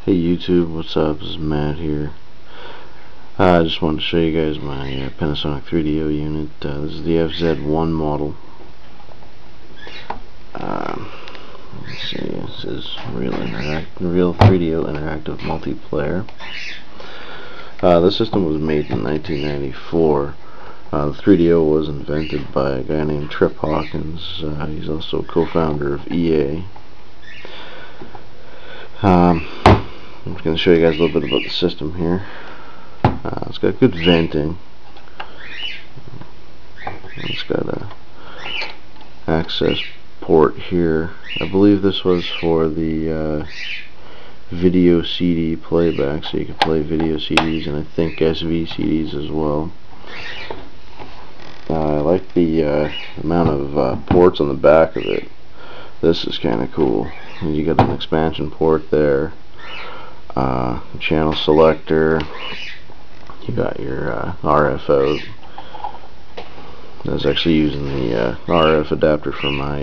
Hey YouTube, what's up? This is Matt here. I just wanted to show you guys my Panasonic 3DO unit. This is the FZ1 model. Let's see, this is real 3DO interactive multiplayer. The system was made in 1994. The 3DO was invented by a guy named Trip Hawkins. He's also co-founder of EA. I'm just going to show you guys a little bit about the system here. It's got good venting. It's got a access port here. I believe this was for the video CD playback, so you can play video CDs and I think SV CDs as well. I like the amount of ports on the back of it. This is kind of cool. And you got an expansion port there, channel selector. You got your RF out. I was actually using the RF adapter from my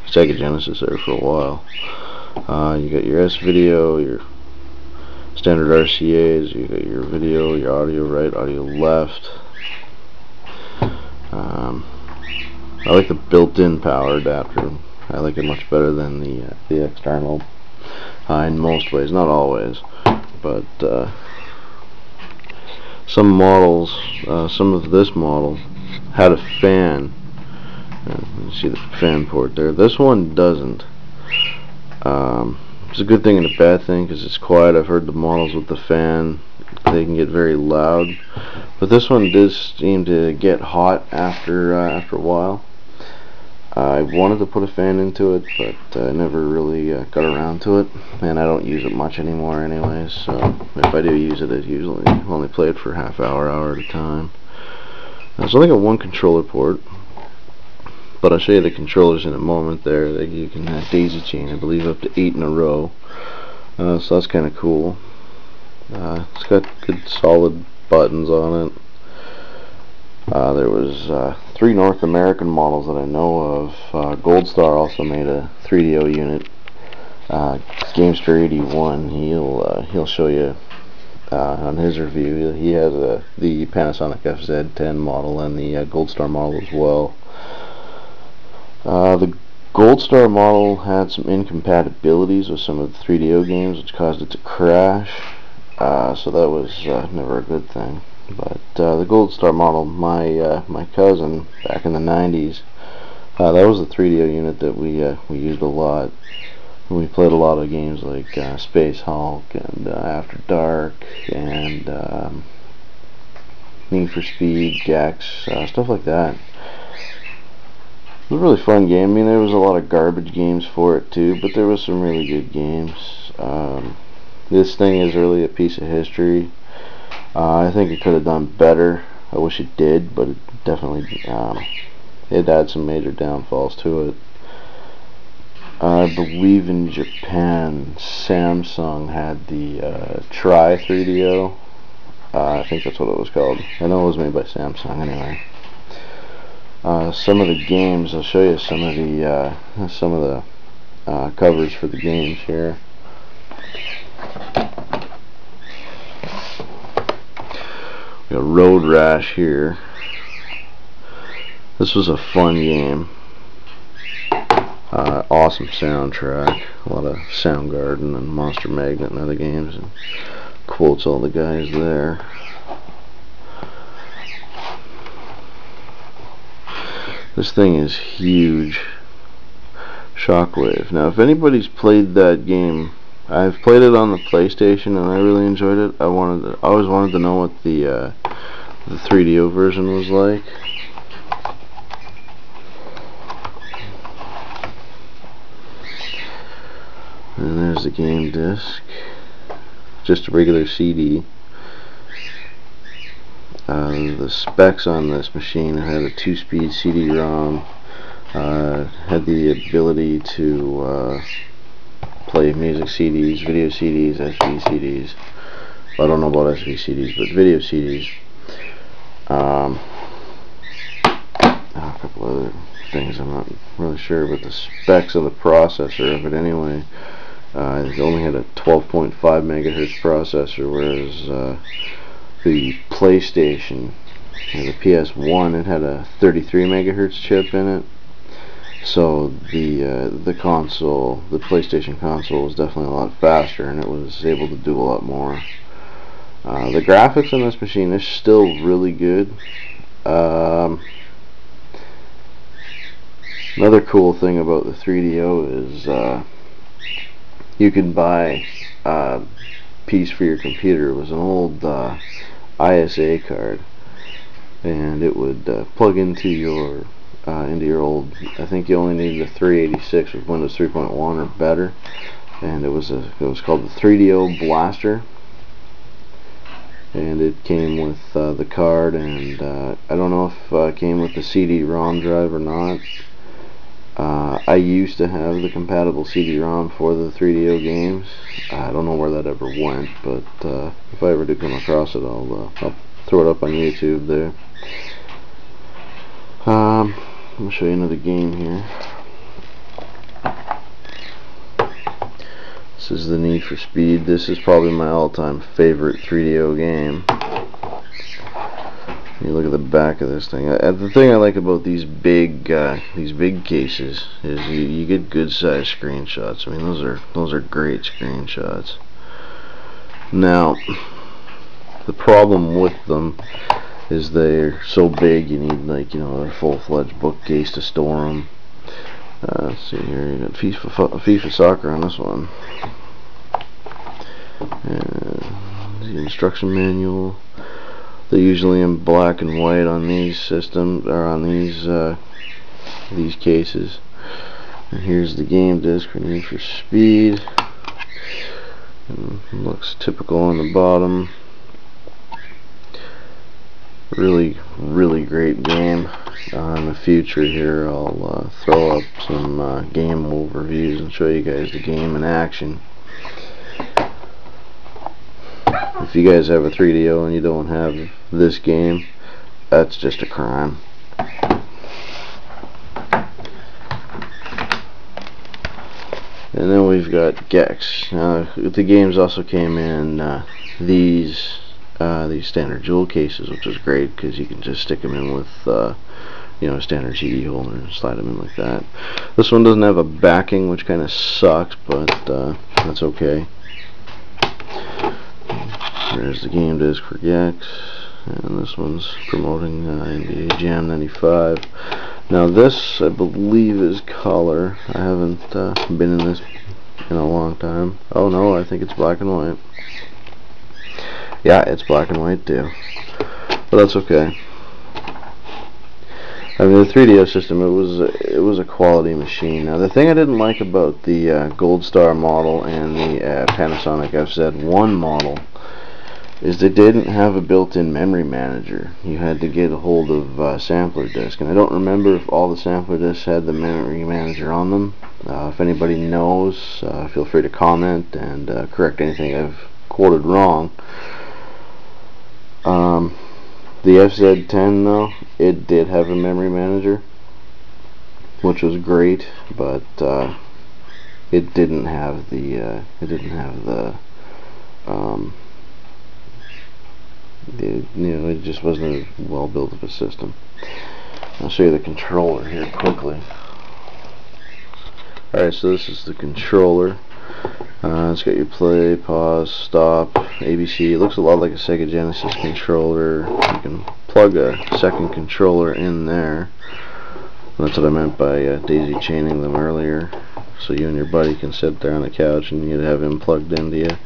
Sega Genesis there for a while. You got your S-video, your standard RCAs, you got your video, your audio right, audio left. I like the built-in power adapter. I like it much better than the external in most ways, not always, but some models, some of this model had a fan. You see the fan port there. This one doesn't. It's a good thing and a bad thing because it's quiet. I've heard the models with the fan, they can get very loud, but this one does seem to get hot after a while. I wanted to put a fan into it, but I never really got around to it, and I don't use it much anymore anyways, so if I do use it, I usually only play it for half hour at a time. It's only got one controller port, but I'll show you the controllers in a moment there. You can daisy chain, I believe, up to 8 in a row, so that's kind of cool. It's got good solid buttons on it. There was 3 North American models that I know of. Gold Star also made a 3DO unit. Gamester81, he'll show you on his review. He has the Panasonic FZ10 model and the Gold Star model as well. The Gold Star model had some incompatibilities with some of the 3DO games, which caused it to crash. So that was never a good thing. But the Gold Star model, my cousin back in the 90s, that was the 3DO unit that we used a lot. We played a lot of games like Space Hulk and After Dark and Need for Speed, Gex, stuff like that. It was a really fun game. I mean, there was a lot of garbage games for it too, but there was some really good games. This thing is really a piece of history. I think it could have done better. I wish it did, but it definitely it had some major downfalls to it. I believe in Japan, Samsung had the Tri 3DO. I think that's what it was called. I know it was made by Samsung anyway. Some of the games, I'll show you some of the covers for the games here. We got Road Rash here. This was a fun game. Awesome soundtrack. A lot of Soundgarden and Monster Magnet and other games. And quotes all the guys there. This thing is huge. Shockwave. Now, if anybody's played that game, I've played it on the PlayStation and I really enjoyed it. I always wanted to know what the 3DO version was like. And there's the game disc. Just a regular CD. The specs on this machine had a 2-speed CD-ROM. Had the ability to play music CDs, video CDs, SV CDs. Well, I don't know about SV CDs, but video CDs. A couple other things I'm not really sure, but the specs of the processor of it anyway. It only had a 12.5 megahertz processor, whereas the PlayStation, the PS1, it had a 33 megahertz chip in it. So the console, the PlayStation console, was definitely a lot faster, and it was able to do a lot more. The graphics on this machine is still really good. Another cool thing about the 3DO is you can buy a piece for your computer. It was an old ISA card, and it would plug into your old. I think you only needed a 386 with Windows 3.1 or better, and it was called the 3DO Blaster, and it came with the card, and I don't know if it came with the CD-ROM drive or not. I used to have the compatible CD-ROM for the 3DO games. I don't know where that ever went, but if I ever do come across it, I'll throw it up on YouTube there. I'm going to show you another game here. This is the Need for Speed. This is probably my all-time favorite 3DO game. You look at the back of this thing. The thing I like about these big cases is you get good size screenshots. I mean, those are great screenshots. Now, the problem with them is they're so big. You need, like, you know, a full-fledged bookcase to store them. Let's see here. You got FIFA Soccer on this one. And the instruction manual. They're usually in black and white on these systems, or on these cases. And here's the game disc for Need for Speed. And it looks typical on the bottom. Really, really great game. In the future here, I'll throw up some game overviews and show you guys the game in action. If you guys have a 3DO and you don't have this game, that's just a crime. And then we've got Gex. The games also came in these standard jewel cases, which is great because you can just stick them in with you know, a standard CD holder and slide them in like that. This one doesn't have a backing, which kind of sucks, but that's okay. There's the game disc for Gex, and this one's promoting NBA Jam 95. Now this, I believe, is color. I haven't been in this in a long time. Oh no, I think it's black and white. Yeah, it's black and white too, but that's okay. I mean, the 3DO system, it was a quality machine. Now, the thing I didn't like about the Gold Star model and the Panasonic FZ1 model is they didn't have a built-in memory manager. You had to get a hold of sampler disk, and I don't remember if all the sampler disks had the memory manager on them. If anybody knows, feel free to comment and correct anything I've quoted wrong. The FZ10, though, it did have a memory manager, which was great, but it didn't have the you know, it just wasn't as well built of a system. I'll show you the controller here quickly. Alright, so this is the controller. It's got your play, pause, stop, ABC. It looks a lot like a Sega Genesis controller. You can plug a second controller in there. That's what I meant by daisy chaining them earlier. So you and your buddy can sit there on the couch and you'd have him plugged into you.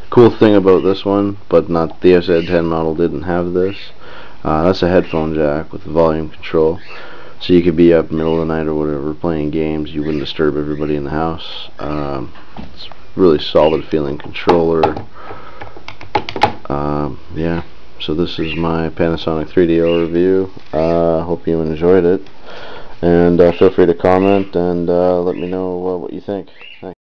Cool thing about this one, but not the FZ10 model, didn't have this. That's a headphone jack with volume control. So you could be up middle of the night or whatever playing games, you wouldn't disturb everybody in the house. It's a really solid feeling controller. Yeah, so this is my Panasonic 3DO review. Hope you enjoyed it, and feel free to comment and let me know what you think. Thanks.